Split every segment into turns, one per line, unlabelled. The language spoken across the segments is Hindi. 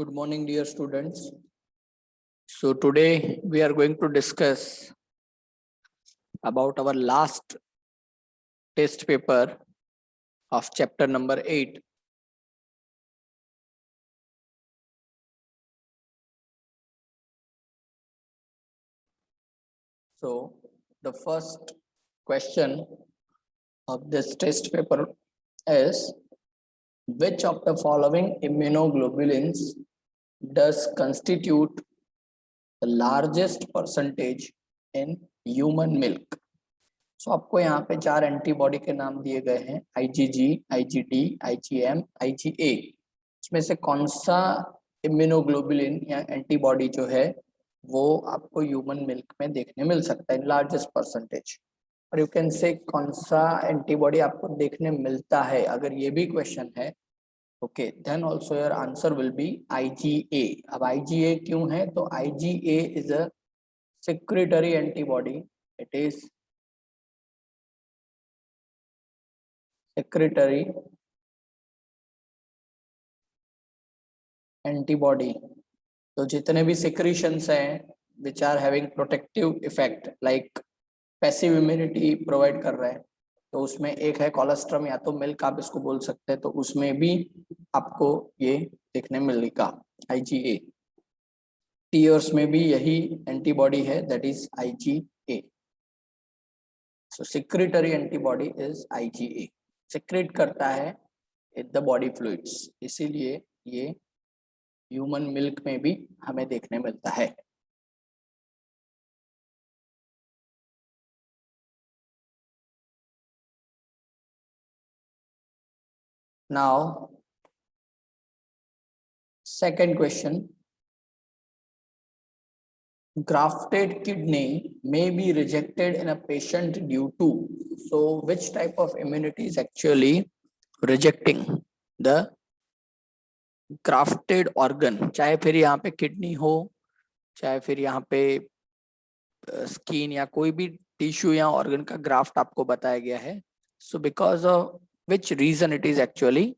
Good morning, dear students. So today we are going to discuss about our last test paper of chapter number 8. So the first question of this test paper is, which of the following immunoglobulins does constitute the largest percentage in human milk? So आपको यहाँ पे 4 एंटीबॉडी के नाम दिए गए हैं, IgG, IgD, IgM, IgA। इसमें से कौन सा इम्यूनोग्लोबुलिन या एंटीबॉडी जो है वो आपको ह्यूमन मिल्क में देखने मिल सकता है लार्जेस्ट परसेंटेज, और यू कैन से कौन सा एंटीबॉडी आपको देखने मिलता है। अगर ये भी क्वेश्चन है, okay, then also your answer will be IgA। अब IgA क्यों है? तो IgA is a secretory antibody. It is secretory antibody. तो जितने भी secretions हैं which are having protective effect like passive immunity provide कर रहे हैं, तो उसमें एक है कोलेस्ट्रम या तो मिल्क आप इसको बोल सकते हैं, तो उसमें भी आपको ये देखने मिलेगा IgA। टीयर्स में भी यही एंटीबॉडी है, that is IgA। So secretory antibody is IgA, secrete करता है इन द बॉडी फ्लूइड्स, इसीलिए ये ह्यूमन मिल्क में भी हमें देखने मिलता है। Now second question, grafted kidney may be rejected in a patient due to, so which type of immunity is actually rejecting the grafted organ? चाहे फिर यहाँ पे किडनी हो, चाहे फिर यहाँ पे स्किन या कोई भी टिश्यू या ऑर्गन का ग्राफ्ट आपको बताया गया है, so because of which reason it is actually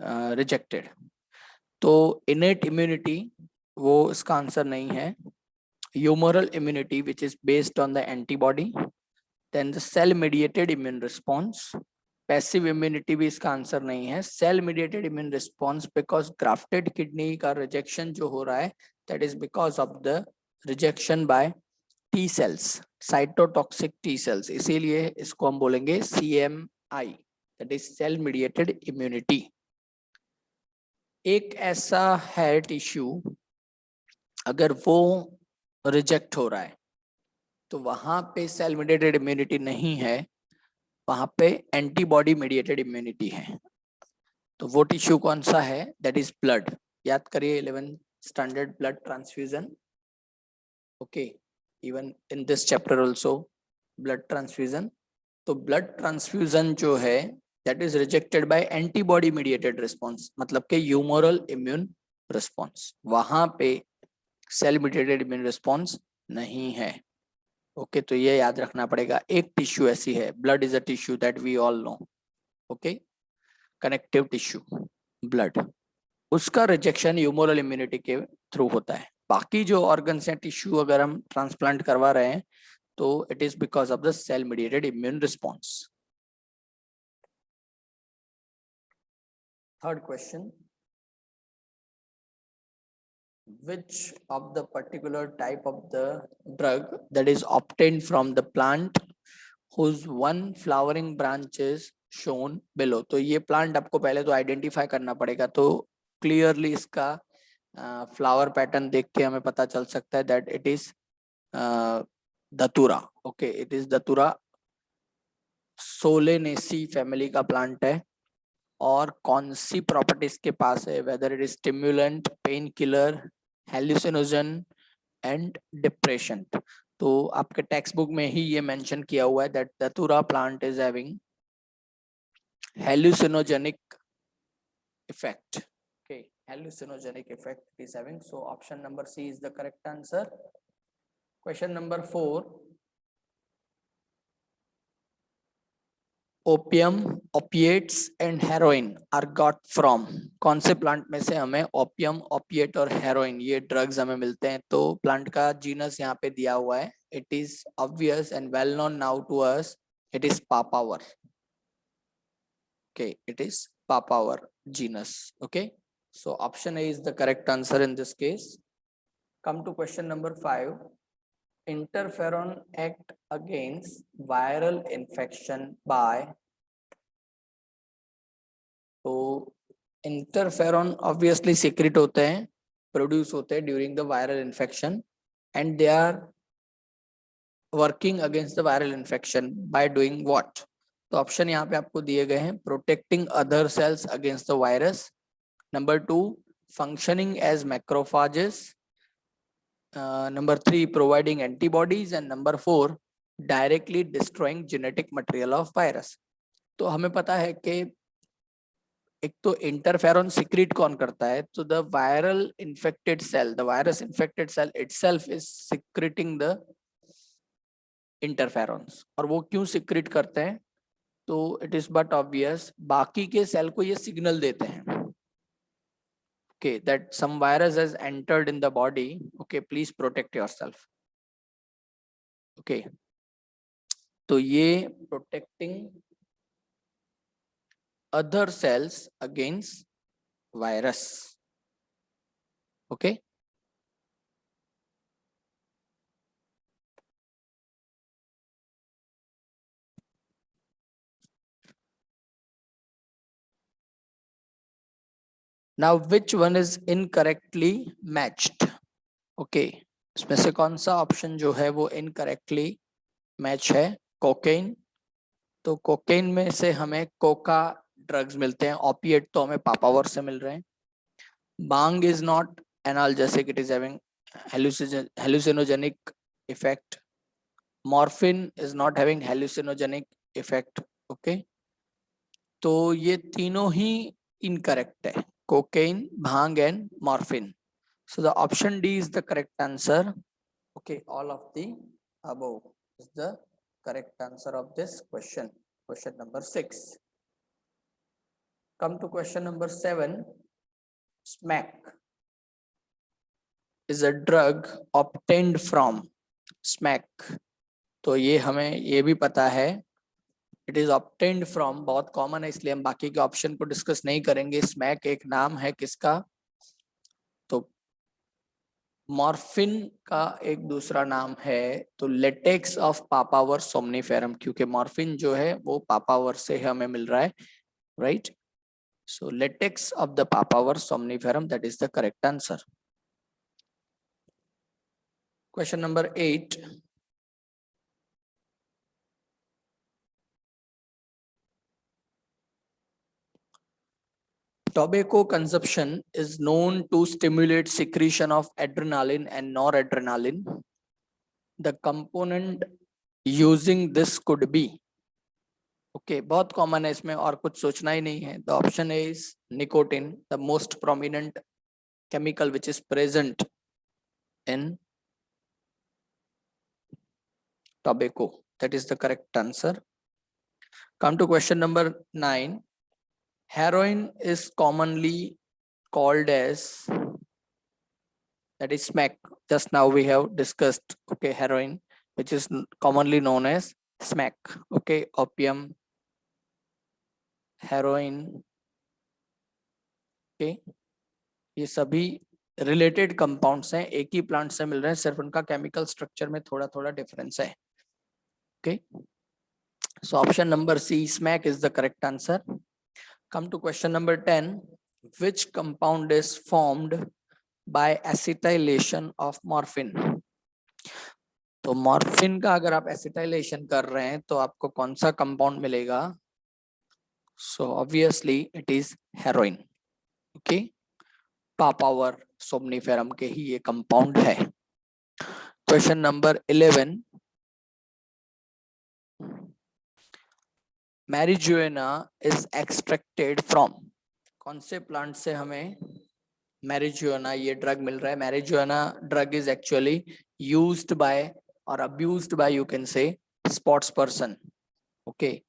rejected. तो इनेट इम्यूनिटी वो इसका आंसर नहीं है, humoral immunity which is based on the antibody, then the cell mediated immune response, passive immunity भी इसका आंसर नहीं है, cell mediated immune response, because grafted kidney का रिजेक्शन जो हो रहा है that is because of the rejection by T cells, cytotoxic T cells, इसीलिए इसको हम बोलेंगे CMI, that is cell mediated immunity. एक ऐसा है टिश्यू, अगर वो रिजेक्ट हो रहा है तो वहां पे सेल मीडिएटेड इम्यूनिटी नहीं है, वहां पे एंटीबॉडी मीडिएटेड इम्यूनिटी है। तो वो टिश्यू कौन सा है? That is blood. याद करिए 11th standard blood transfusion, okay, even in this chapter also blood transfusion. तो ब्लड ट्रांसफ्यूजन जो है that is rejected by antibody mediated response, मतलब के ह्यूमरल इम्यून रिस्पॉन्स, वहां पे सेल मीडिएटेड इम्यून रिस्पॉन्स नहीं है। ओके, तो ये याद रखना पड़ेगा। एक टिश्यू ऐसी है, blood is a tissue that we all know, okay, connective tissue blood, उसका रिजेक्शन ह्यूमरल इम्यूनिटी के थ्रू होता है। बाकी जो ऑर्गन्स हैं, टिश्यू अगर हम ट्रांसप्लांट करवा रहे हैं तो it is because of the cell mediated immune response. Third question, which of the particular type of the drug that is obtained from the plant whose one flowering branch is shown below? तो ये प्लांट आपको पहले तो आइडेंटिफाई करना पड़ेगा, तो क्लियरली इसका फ्लावर पैटर्न देख के हमें पता चल सकता है that it is dhatura. Okay, it is dhatura, solanaceae family का प्लांट है। और कौन सी प्रॉपर्टीज के पास है? Whether it is stimulant, pain killer, hallucinogen and depression. तो आपके टेक्स्ट बुक में ही ये मेंशन किया हुआ है दैट धतूरा plant is having hallucinogenic effect. Okay, hallucinogenic effect is having, so option number C is the correct answer. Question number 4, opium, opiates and heroin are got from, कौन से प्लांट में से हमें ओपियम, ओपिएट और हेरोइन ये ड्रग्स हमें मिलते हैं? तो प्लांट का जीनस यहाँ पे दिया हुआ है, it is obvious and well known now to us, it is papaver. Okay, it is papaver genus. Okay, so option A is the correct answer in this case. Come to question number 5. Interferon act against viral infection by, तो इंटरफेरॉन ऑब्वियसली सीक्रेट होते हैं, प्रोड्यूस होते हैं during the viral infection and they are working against the viral infection by doing what? तो ऑप्शन यहाँ पे आपको दिए गए हैं, protecting other cells against the virus, number 2 functioning as macrophages, number 3 providing antibodies and number 4 directly destroying genetic material of virus. तो हमें पता है कि एक तो इंटरफेरॉन सिक्रीट कौन करता है, तो the viral infected cell, the virus infected cell itself is secreting the interferons. और वो क्यों सिक्रेट करते हैं? तो इट इज बट ऑब्वियस, बाकी के सेल को ये सिग्नल देते हैं okay that some virus has entered in the body, okay please protect yourself. okay, तो ये protecting other cells against virus. okay, now which one is incorrectly matched? okay, इसमें से कौन सा ऑप्शन जो है वो इनकरेक्टली मैच है? कोकेन, तो कोकेन में से हमें कोका ड्रग्स मिलते हैं, ओपिएट तो हमें पापावर से मिल रहे हैं. बांग is not analgesic, it is having hallucinogenic effect. Morphine is not having hallucinogenic effect. okay, तो ये तीनों ही इनकरेक्ट है, cocaine, bhang and morphine. so the option D is the correct answer. okay, all of the above is the correct answer of this question, question number 6. come to question number 7. smack is a drug obtained from, smack, तो ये हमें ये भी पता है, इट इज ऑब्टेन्ड फ्रॉम, बहुत कॉमन है इसलिए हम बाकी के ऑप्शन को डिस्कस नहीं करेंगे. स्मैक एक नाम है किसका? तो मॉर्फिन का एक दूसरा नाम है तो लेटेक्स ऑफ पापावर सोमनीफेरम, क्योंकि मॉर्फिन जो है वो पापावर से हमें मिल रहा है, right? So latex of the papaver somniferum, that is the correct answer. Question number 8. Tobacco consumption is known to stimulate secretion of adrenaline and noradrenaline. The component using this could be. Okay, बहुत कॉमन है इसमें और कुछ सोचना ही नहीं है. The option is nicotine, the most prominent chemical which is present in tobacco. That is the correct answer. Come to question number 9. Heroin is commonly called as, that is smack. Just now we have discussed, okay, heroin, which is commonly known as smack. okay, opium, heroin, okay, ये सभी रिलेटेड कंपाउंड्स हैं, एक ही प्लांट से मिल रहे हैं, सिर्फ उनका केमिकल स्ट्रक्चर में थोड़ा थोड़ा डिफरेंस है. okay, so option number C, smack, is the correct answer. come to question number 10. which compound is formed by acetylation of morphine? तो मॉर्फिन का अगर आप एसिटाइलेशन कर रहे हैं तो आपको कौन सा कंपाउंड मिलेगा? So obviously it is heroin. Okay, Papaver somniferum के ही ये कंपाउंड है. Question number 11. Marijuana is extracted from, कौन से प्लांट से हमें मैरिजुएना ये ड्रग मिल रहा है? Marijuana drug is actually used by or abused by, you can say, sports person. okay,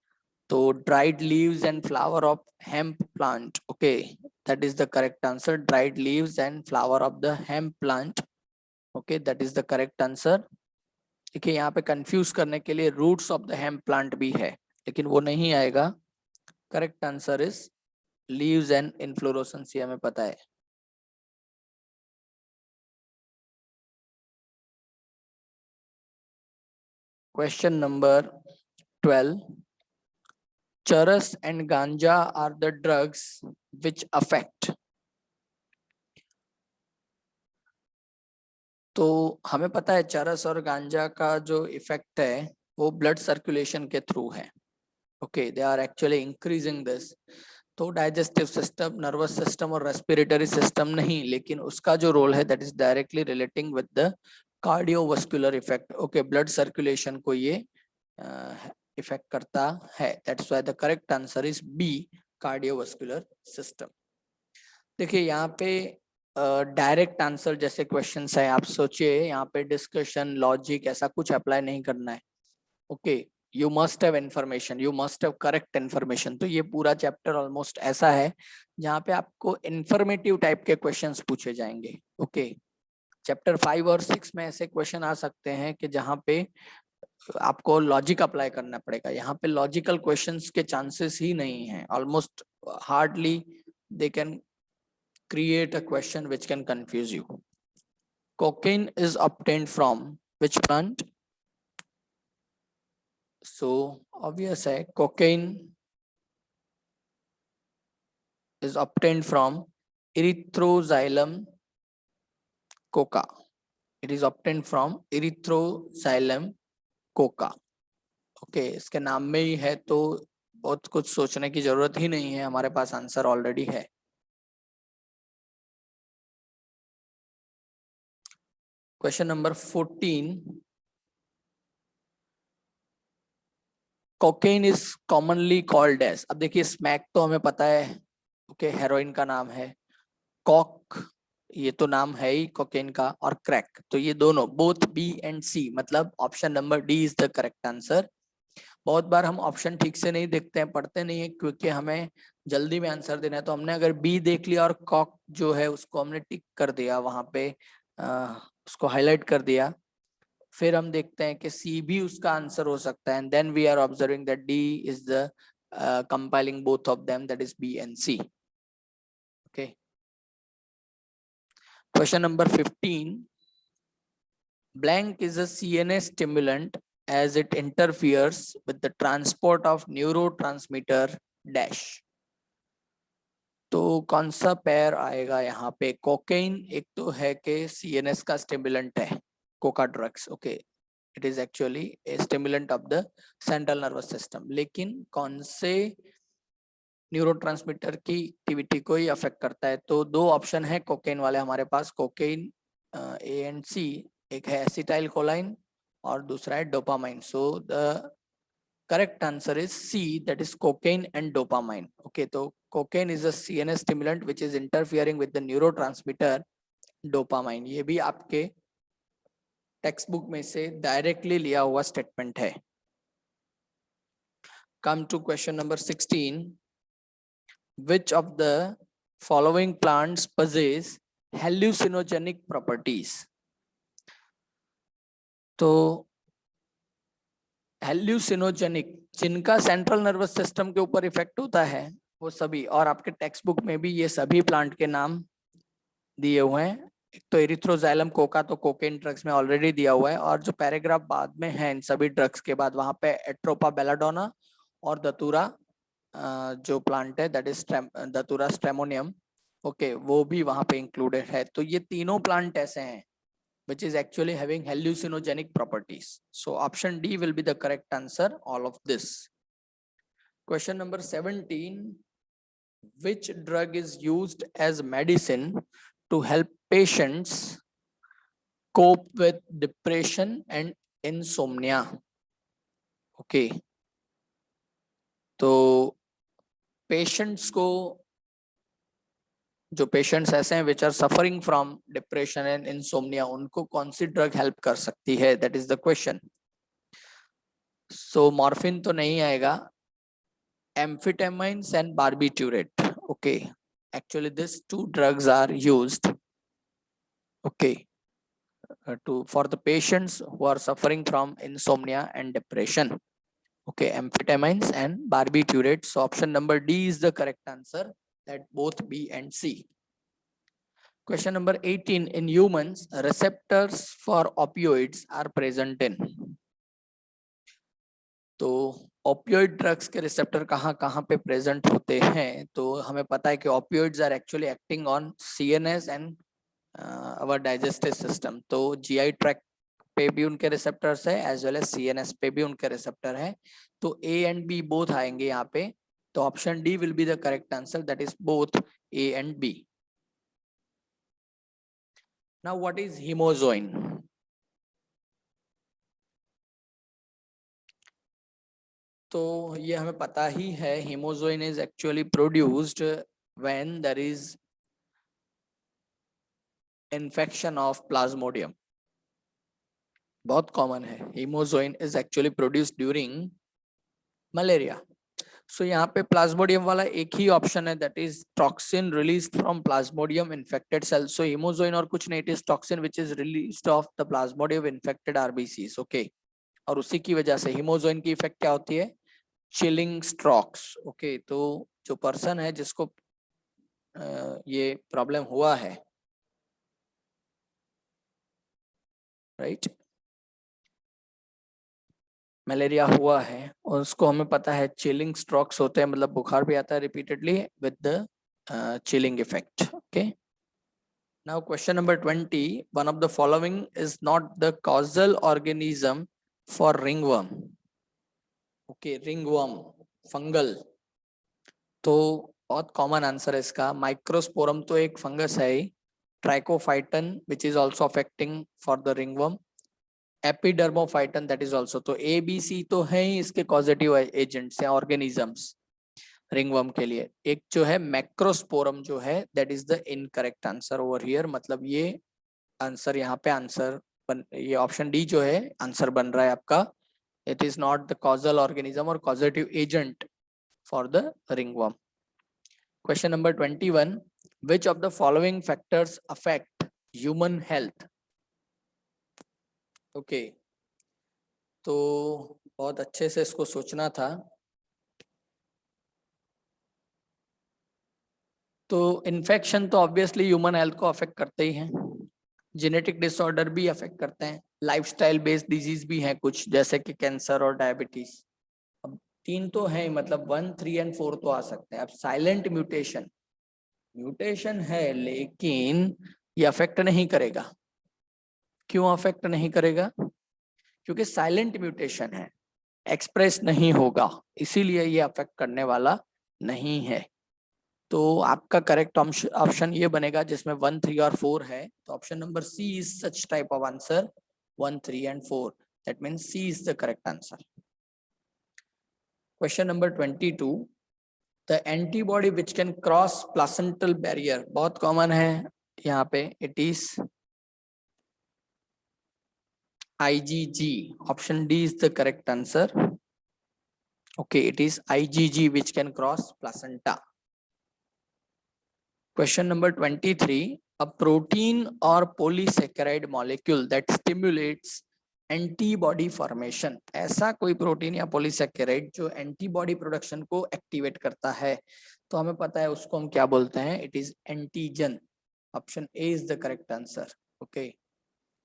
तो dried leaves and flower of hemp plant. Okay, that is the correct answer. Dried leaves and flower of the hemp plant. Okay, that is the correct answer. देखिए यहाँ पे कंफ्यूज करने के लिए roots of the hemp plant भी है, लेकिन वो नहीं आएगा. Correct answer is leaves and inflorescence, ये हमें पता है. Question number 12. Charas and ganja are the drugs which affect. तो हमें पता है चरस और गांजा का जो इफेक्ट है वो ब्लड सर्कुलेशन के थ्रू है. Okay, they are actually increasing this. तो डाइजेस्टिव सिस्टम, नर्वस सिस्टम और रेस्पिरेटरी सिस्टम नहीं, लेकिन उसका जो रोल है that is directly relating with the cardiovascular effect. Okay, blood circulation को ये इफेक्ट करता है. That's why the correct answer is B, cardiovascular system. देखिए यहाँ पे डायरेक्ट आंसर जैसे क्वेश्चंस है, आप सोचिए यहाँ पे डिस्कशन, लॉजिक ऐसा कुछ अप्लाई नहीं करना है. Okay, you must have information, you must have correct information. तो ये पूरा चैप्टर ऑलमोस्ट ऐसा है जहाँ पे आपको इंफॉर्मेटिव टाइप के क्वेश्चंस पूछे जाएंगे. ओके, चैप्टर 5 और 6 में ऐसे क्वेश्चन आ सकते हैं कि जहाँ पे आपको लॉजिक अप्लाई करना पड़ेगा. यहाँ पे लॉजिकल क्वेश्चंस के चांसेस ही नहीं है. Almost hardly they can create a question which can confuse you. Cocaine is obtained from which plant? So obvious hai, cocaine is obtained from Erythroxylum coca. It is obtained from Erythroxylum coca. Okay, इसके नाम में ही है तो बहुत कुछ सोचने की जरूरत ही नहीं है, हमारे पास आंसर ऑलरेडी है. Question number 14. Cocaine is commonly called as. अब देखिए स्मैक तो हमें पता है, ओके, हेरोइन का नाम है. कॉक, ये तो नाम है ही कोकेन का. और क्रैक, तो ये दोनों बोथ बी एंड सी, मतलब option number D is the correct answer. बहुत बार हम ऑप्शन ठीक से नहीं देखते हैं, पढ़ते नहीं है, क्योंकि हमें जल्दी में आंसर देना है. तो हमने अगर बी देख लिया और कॉक जो है उसको हमने टिक कर दिया, वहां पे उसको हाईलाइट कर दिया, फिर हम देखते हैं कि सी भी उसका आंसर हो सकता है. And then we are observing that D is the compiling both of them, that is B and C. Okay, question number 15. blank is a CNS stimulant as it interferes with the transport of neurotransmitter dash. तो कौन सा पैर आएगा यहाँ पे? कोकेन एक तो है कि CNS का स्टिमुलेंट है, Coca drugs. Okay, it is actually A stimulant of the central nervous system, लेकिन कौन से न्यूरोट्रांसमीटर की एक्टिविटी को ही अफेक्ट करता है? तो दो ऑप्शन है कोकेन वाले हमारे पास, कोकेन ए एंड सी. एक है एसिटाइल कोलाइन और दूसरा है dopamine. So the correct answer is C, that is cocaine and dopamine. Okay, तो cocaine is a CNS stimulant which is interfering with the neurotransmitter dopamine. ये भी आपके टेक्स्ट बुक में से डायरेक्टली लिया हुआ स्टेटमेंट है. Come to question number 16. Which of the following plants possess hallucinogenic properties? तो hallucinogenic जिनका सेंट्रल नर्वस सिस्टम के ऊपर इफेक्ट होता है वो सभी, और आपके टेक्स्ट बुक में भी ये सभी प्लांट के नाम दिए हुए हैं. एक तो एरिथ्रोजाइलम कोका तो कोकेन ड्रग्स में ऑलरेडी दिया हुआ है, और जो पैराग्राफ बाद में है इन सभी ड्रग्स के बाद, वहां पे एट्रोपा बेलाडोना और दतूरा जो प्लांट है दैट इज दतूरा स्ट्रेमोनियम. ओके, वो भी वहां पे इंक्लूडेड है. तो ये तीनों प्लांट ऐसे हैं which is actually having hallucinogenic properties. So option D will be the correct answer, all of this. Question number 17. Which drug is used as medicine to help patients cope with depression and insomnia? Okay, तो पेशेंट्स को, जो पेशेंट्स ऐसे हैं which are suffering from depression and insomnia, उनको कौन सी ड्रग हेल्प कर सकती है? That is the question. So morphine तो नहीं आएगा, amphetamines and barbiturate. Okay, actually these two drugs are used, okay, for the patients who are suffering from insomnia and depression. Okay, amphetamines and barbiturate. So option number D is the correct answer, that both B and C. Question number 18. In humans, receptors for opioids are present in. तो opioid drugs के receptor कहाँ कहाँ पे present होते हैं? तो हमें पता है कि opioids are actually acting on CNS and our digestive system. तो GI tract पे भी उनके receptors है, as well as CNS पे भी उनके receptor है. तो A and B both आएंगे यहाँ पे. तो option D will be the correct answer, that is both A and B. Now what is hemozoin? तो ये हमें पता ही है, hemozoin is actually produced when there is infection of plasmodium. बहुत कॉमन है. hemozoin is actually produced during malaria. So यहाँ पे plasmodium वाला एक ही ऑप्शन है, that is toxin released from plasmodium infected cells. So hemozoin और कुछ नहीं, it is toxin which is released of the plasmodium infected RBCs. Okay, और उसी की वजह से hemozoin की इफेक्ट क्या होती है? Chilling strokes. ओके, तो जो पर्सन है जिसको ये प्रॉब्लम हुआ है, राइट, मलेरिया हुआ है, और उसको हमें पता है चिलिंग स्ट्रोक्स होते हैं, मतलब बुखार भी आता है repeatedly with the chilling effect. Okay, now question number 20. One of the following is not the causal organism for ringworm. Okay, ringworm fungal, तो बहुत कॉमन आंसर है इसका. माइक्रोस्पोरम तो एक फंगस है ही. Trichophyton which is also affecting for the ringworm. Epidermophyton that is also. तो ए बी सी तो है ही इसके कॉजेटिव एजेंट्स या ऑर्गेनिजम्स रिंगवर्म के लिए. एक जो है मैक्रोस्पोरम जो है, that is the incorrect answer over here. मतलब ये आंसर यहाँ पे आंसर ये ऑप्शन डी जो है आंसर बन रहा है आपका. It is not the causal organism और causative agent for the ringworm. Question number 21. Which of the following factors affect human health? Okay, तो बहुत अच्छे से इसको सोचना था. तो इन्फेक्शन तो ऑब्वियसली ह्यूमन हेल्थ को अफेक्ट करते ही हैं. जेनेटिक डिसऑर्डर भी अफेक्ट करते हैं. लाइफस्टाइल बेस्ड डिजीज भी हैं कुछ, जैसे कि कैंसर और डायबिटीज. अब 3 तो है, मतलब 1, 3 एंड 4 तो आ सकते हैं. अब साइलेंट म्यूटेशन है, लेकिन ये अफेक्ट नहीं करेगा. क्यों अफेक्ट नहीं करेगा? क्योंकि साइलेंट म्यूटेशन है, एक्सप्रेस नहीं होगा, इसीलिए ये अफेक्ट करने वाला नहीं है. तो आपका करेक्ट ऑप्शन ये बनेगा जिसमें 1, 3 और 4 है. तो option number C is such type of answer, 1, 3 and 4. That means C is the correct answer. Question number 22. The antibody which can cross placental barrier, बहुत कॉमन है यहाँ पे. It is IgG. Option D is the correct answer. Okay, it is IgG which can cross placenta. Question number 23. A protein or polysaccharide molecule that stimulates antibody formation. ऐसा कोई प्रोटीन या पॉलीसैकेराइड जो एंटीबॉडी प्रोडक्शन को एक्टिवेट करता है, तो हमें पता है उसको हम क्या बोलते हैं. It is antigen. Option A is the correct answer. Okay,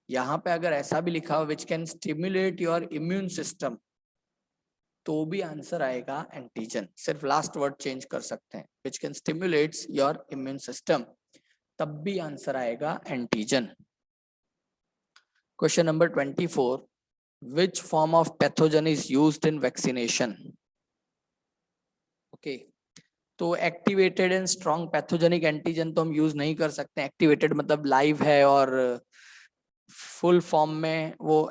यहाँ पे अगर ऐसा भी लिखा हो which can stimulate your immune system, तो भी आंसर आएगा एंटीजन. सिर्फ लास्ट वर्ड चेंज कर सकते हैं, which can stimulates your immune system, तब भी आंसर आएगा antigen. Question number 24. Which form of pathogen is used in vaccination? Okay, तो activated and strong pathogenic antigen तो हम यूज नहीं कर सकते. एक्टिवेटेड मतलब लाइव है और फुल फॉर्म में वो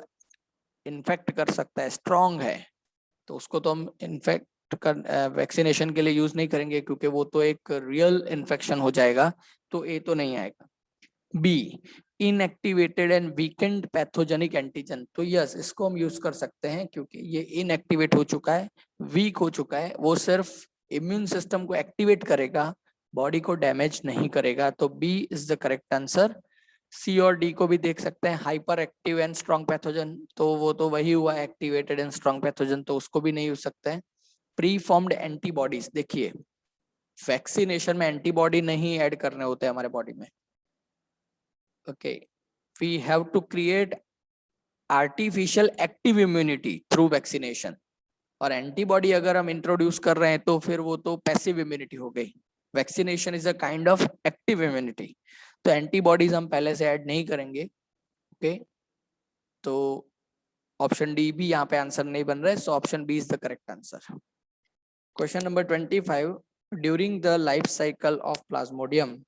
इन्फेक्ट कर सकता है. स्ट्रॉन्ग है तो उसको तो हम इन्फेक्ट कर वैक्सीनेशन के लिए यूज नहीं करेंगे, क्योंकि वो तो एक रियल इन्फेक्शन हो जाएगा. तो ए तो नहीं आएगा. B, inactivated and weakened pathogenic antigen, तो यस इसको हम यूज कर सकते हैं, क्योंकि ये इनएक्टिवेट हो चुका है, वीक हो चुका है. वो सिर्फ इम्यून सिस्टम को एक्टिवेट करेगा, बॉडी को डैमेज नहीं करेगा। तो B is the correct answer. C और डी को भी देख सकते हैं, hyperactive and strong pathogen, तो वो तो वही हुआ एक्टिवेटेड एंड स्ट्रॉन्ग पैथोजन, तो उसको भी नहीं यूज सकते हैं। प्री फॉर्म्ड एंटीबॉडीज, देखिए वैक्सीनेशन में एंटीबॉडी नहीं ऐड करने होते हमारे बॉडी में। Okay, we have to create artificial active immunity through vaccination, और एंटीबॉडी अगर हम इंट्रोड्यूस कर रहे हैं तो फिर वो तो पैसिव इम्यूनिटी हो गई। Vaccination is a kind of active immunity, तो एंटीबॉडीज हम पहले से ऐड नहीं करेंगे। ओके, तो ऑप्शन डी भी यहाँ पे आंसर नहीं बन रहा है, so option B is the correct answer. Question number 25, during the life cycle of plasmodium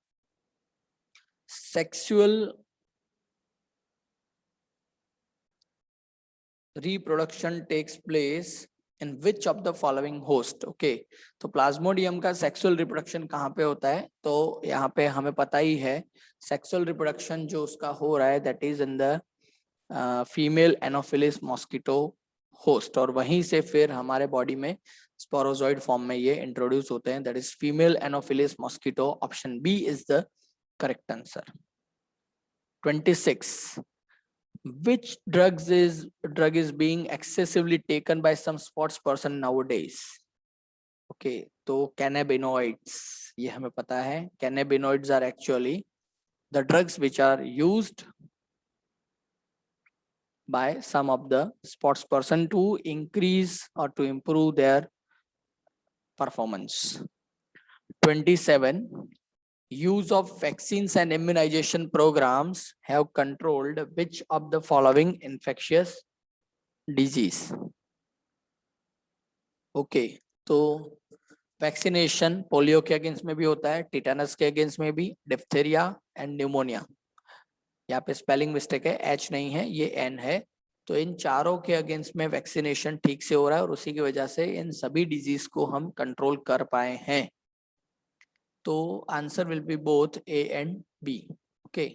sexual reproduction takes place in which of the following host? Okay, तो प्लाज्मोडियम का सेक्सुअल रिप्रोडक्शन कहाँ पे होता है? तो यहाँ पे हमें पता ही है, सेक्सुअल रिप्रोडक्शन जो उसका हो रहा है that is in the female anopheles mosquito host, और वहीं से फिर हमारे बॉडी में स्पोरोजॉइड फॉर्म में ये इंट्रोड्यूस होते हैं, that is female anopheles mosquito. Option B is the correct answer. 26, which drug is being excessively taken by some sports person nowadays? Okay, तो cannabinoids, ये हमें पता है, cannabinoids are actually the drugs which are used by some of the sports person to increase or to improve their performance. 27, use of vaccines and immunization programs have controlled which of the following infectious disease? Okay, तो वैक्सीनेशन पोलियो के अगेंस्ट में भी होता है, टिटेनस के अगेंस्ट में भी, डिप्थेरिया एंड न्यूमोनिया। यहाँ पे स्पेलिंग मिस्टेक है, एच नहीं है, ये एन है। तो इन चारों के अगेंस्ट में वैक्सीनेशन ठीक से हो रहा है, और उसी की वजह से इन सभी डिजीज को हम कंट्रोल कर पाए हैं। तो answer will be both A and B. Okay,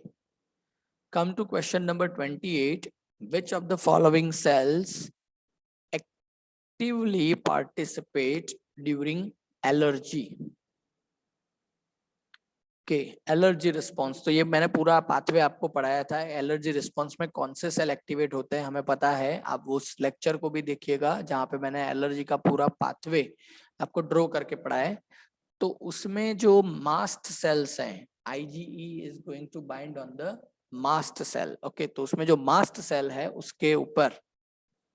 come to question number 28, which of the following cells actively participate during allergy? Okay, allergy response, तो ये मैंने पूरा पाथवे आपको पढ़ाया था। एलर्जी रिस्पॉन्स में कौन से सेल एक्टिवेट होते हैं हमें पता है, आप उस लेक्चर को भी देखिएगा जहाँ पे मैंने एलर्जी का पूरा पाथवे आपको ड्रॉ करके पढ़ाया है। तो उसमें जो मास्ट सेल्स हैं, IgE is going to bind on the mast cell. Okay, तो उसमें जो मास्ट सेल है उसके ऊपर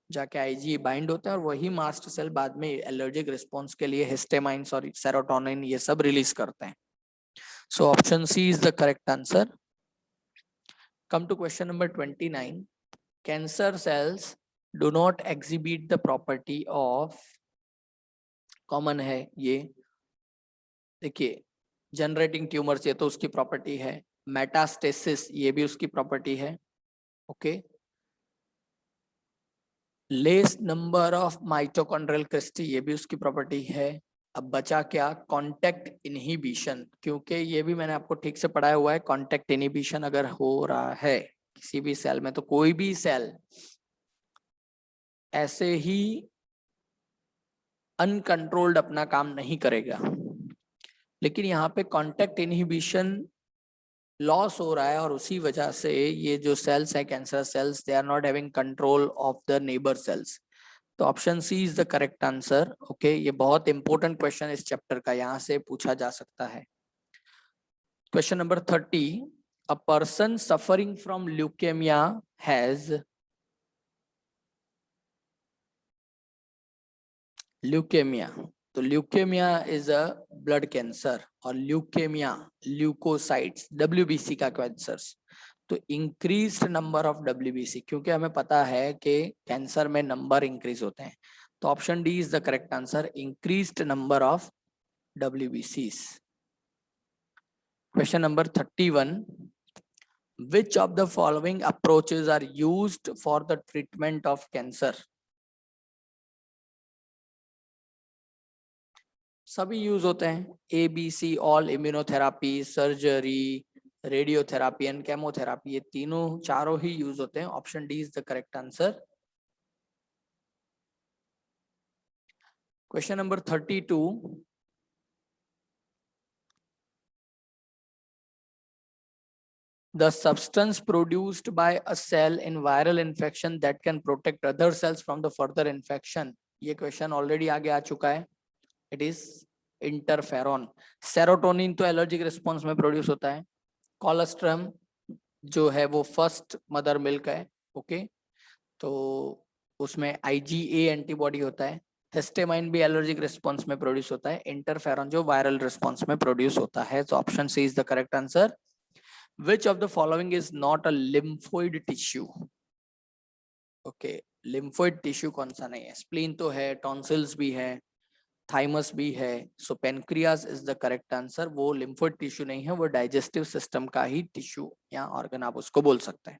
जाके IgE बाइंड होता है, और वही मास्ट सेल बाद में एलर्जिक रिस्पॉन्स के लिए हिस्टामाइन्स और सेरोटोनिन ये सब रिलीज करते हैं। So option C is the correct answer. Come to question number 29. Cancer cells do not exhibit the property of, common है ये, देखिए जनरेटिंग ट्यूमर्स ये तो उसकी प्रॉपर्टी है, मेटास्टेसिस ये भी उसकी प्रॉपर्टी है। Okay, less number of mitochondrial cristae ये भी उसकी प्रॉपर्टी है। अब बचा क्या? कॉन्टेक्ट इनहिबिशन, क्योंकि ये भी मैंने आपको ठीक से पढ़ाया हुआ है, कॉन्टेक्ट इनहिबिशन अगर हो रहा है किसी भी सेल में, तो कोई भी सेल ऐसे ही अनकंट्रोल्ड अपना काम नहीं करेगा। लेकिन यहाँ पे कॉन्टेक्ट इनहिबिशन लॉस हो रहा है, और उसी वजह से ये जो सेल्स है cancer cells, they are not having control of the neighbour cells. तो option C is the correct answer. Okay, ये बहुत इंपॉर्टेंट क्वेश्चन इस चैप्टर का, यहाँ से पूछा जा सकता है। Question number 30, a person suffering from leukaemia has, leukaemia, तो leukaemia is a blood cancer, और ल्यूकेमिया ल्यूकोसाइट्स WBC का कैंसर, तो इंक्रीज्ड नंबर ऑफ WBC, क्योंकि हमें पता है कि कैंसर में नंबर इंक्रीज होते हैं। तो option D is the correct answer, increased number of WBCs। Question number 31, which of the following approaches are used for the treatment of cancer? सभी यूज होते हैं, ABC, all, immunotherapy, surgery, radiotherapy and chemotherapy, ये तीनों चारों ही यूज होते हैं। Option D is the correct answer. Question number 32, the substance produced by a cell in viral infection that can protect other cells from the further infection. ये क्वेश्चन ऑलरेडी आगे आ चुका है. It is interferon. सेरोटोनिन तो एलर्जिक रिस्पॉन्स में प्रोड्यूस होता है. कोलेस्ट्रम जो है वो फर्स्ट मदर मिल्क है. ओके, तो उसमें IgA एंटीबॉडी होता है. हिस्टामाइन भी एलर्जिक रिस्पॉन्स में प्रोड्यूस होता है. इंटरफेरॉन जो वायरल रिस्पॉन्स में प्रोड्यूस होता है. तो option C is the correct answer. Which of the following is not a lymphoid tissue? Okay, lymphoid tissue कौन सा नहीं है? स्प्लीन तो है, टॉन्सिल्स भी है, थाइमस भी है. So pancreas is the correct answer. वो lymphoid टिश्यू नहीं है, वो डाइजेस्टिव सिस्टम का ही टिश्यू या ऑर्गन आप उसको बोल सकते हैं.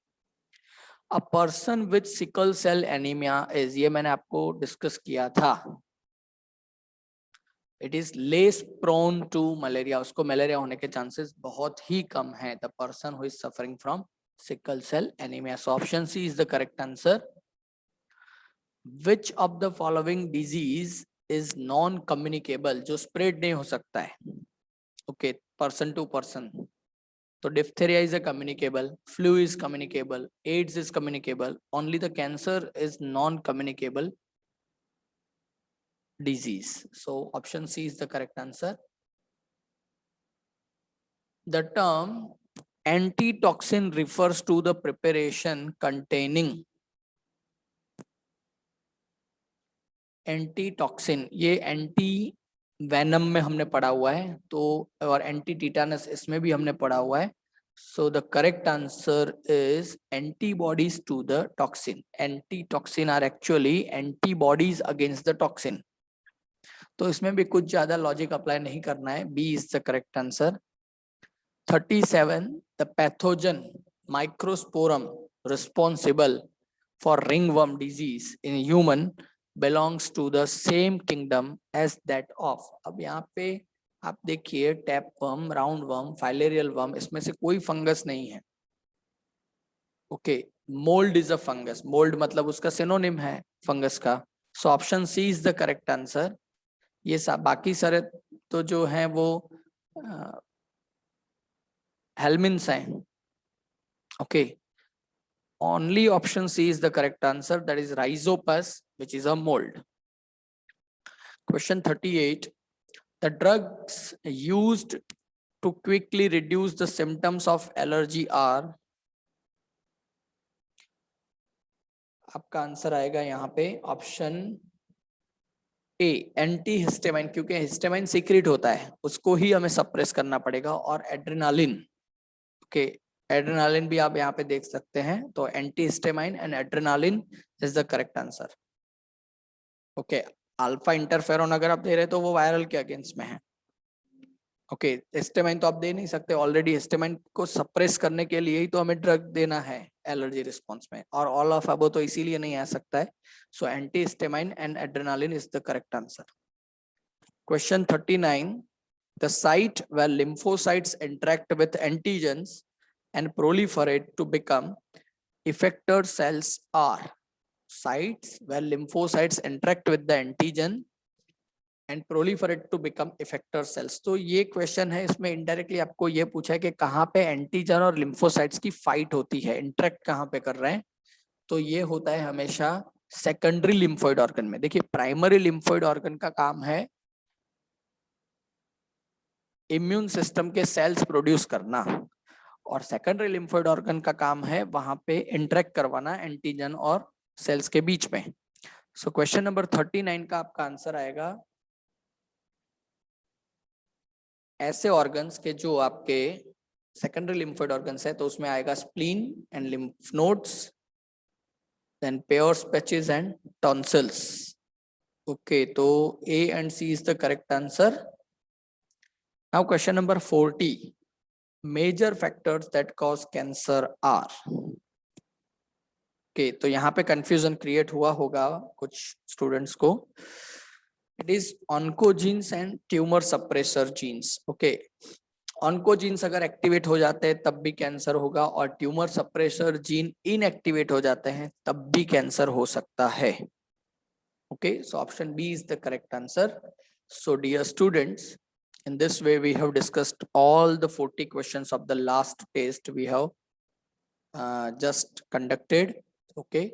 A person with sickle cell anaemia is, ये मैंने आपको डिस्कस किया था. It is less prone to malaria. उसको मलेरिया होने के चांसेस बहुत ही कम है. The person who is suffering from sickle cell anaemia. So option C is the correct answer. Which of the following disease is non communicable, जो स्प्रेड नहीं हो सकता है. Okay, person to person. तो diphtheria is a communicable, flu is communicable, AIDS is communicable, only the cancer is non communicable disease. So option C is the correct answer. The term antitoxin refers to the preparation containing antitoxin. ये एंटी वेनम में हमने पढ़ा हुआ है, तो और एंटी टीटानस इसमें भी हमने पढ़ा हुआ है. So the correct answer is antibodies to the toxin. Antitoxin are actually antibodies against the toxin. तो इसमें भी कुछ ज्यादा लॉजिक अप्लाई नहीं करना है. B is the correct answer. 37. The pathogen microsporum responsible for ringworm disease in human belongs to the same kingdom as that of. अब यहाँ पे आप देखिए, tape worm, round worm, filarial worm, इसमें से कोई फंगस नहीं है. Okay, mould is a fungus. Mould मतलब उसका सिनोनिम है फंगस का. So option C is the correct answer. ये बाकी सारे तो जो हैं वो हेलमिन्स हैं. Okay, only option C is the correct answer, that is rhizopus which is a mould. Question 38. The drugs used to quickly reduce the symptoms of allergy are. आपका आंसर आएगा यहाँ पे ऑप्शन ए, एंटी हिस्टामाइन, क्योंकि हिस्टामाइन सीक्रेट होता है, उसको ही हमें सप्रेस करना पड़ेगा. और एड्रेनालिन. ओके, एड्रेनालिन भी आप यहाँ पे देख सकते हैं. तो anti histamine and adrenaline is the correct answer. Okay, alpha interferon अगर आप दे रहे हैं तो वो वायरल के अगेंस्ट में है. ओके, हिस्टामाइन तो आप दे नहीं सकते. ऑलरेडी हिस्टामाइन को सप्रेस करने के लिए ही तो हमें ड्रग देना है एलर्जी रिस्पॉन्स में, और ऑल ऑफ अबो तो इसीलिए नहीं आ सकता है. So anti histamine and adrenaline is the correct answer. Question 39. The site where lymphocytes interact with antigens and proliferate to become effector cells are. Sites where lymphocytes interact with the antigen and proliferate to become effector cells. तो ये क्वेश्चन है, इसमें इनडायरेक्टली आपको ये पूछा है कि कहाँ पे एंटीजन और लिम्फोसाइट्स की फाइट होती है, इंटरेक्ट कहाँ पे कर रहे हैं. तो ये होता है हमेशा सेकेंडरी लिम्फोइड ऑर्गन में. देखिए, प्राइमरी लिम्फोइड ऑर्गन का काम है इम्यून सिस्टम के सेल्स प्रोड्यूस करना, और सेकेंडरी लिम्फोइड ऑर्गन का काम है वहां पे इंटरेक्ट करवाना एंटीजन और सेल्स के बीच में. सो क्वेश्चन नंबर 39 का आपका आंसर आएगा ऐसे ऑर्गन्स के जो आपके सेकेंडरी लिम्फोइड ऑर्गन्स है, तो उसमें आएगा spleen and lymph nodes, then Peyer's, patches and tonsils. Okay, तो A and C is the correct answer. Now question number 40. Major factors that cause cancer are. Okay, तो यहाँ पे confusion create हुआ होगा कुछ students को. It is oncogenes and tumor suppressor genes. Okay, oncogenes अगर एक्टिवेट हो जाते हैं तब भी कैंसर होगा, और ट्यूमर सप्रेसर जीन इनएक्टिवेट हो जाते हैं तब भी कैंसर हो सकता है. Okay, so option B is the correct answer. So dear students, in this way we have discussed all the 40 questions of the last test we have just conducted. Okay,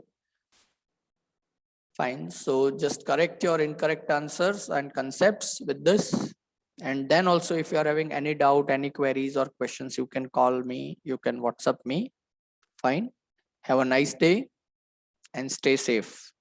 fine. So just correct your incorrect answers and concepts with this. And then also, if you are having any doubt, any queries or questions, you can call me, you can WhatsApp me. Fine. Have a nice day and stay safe.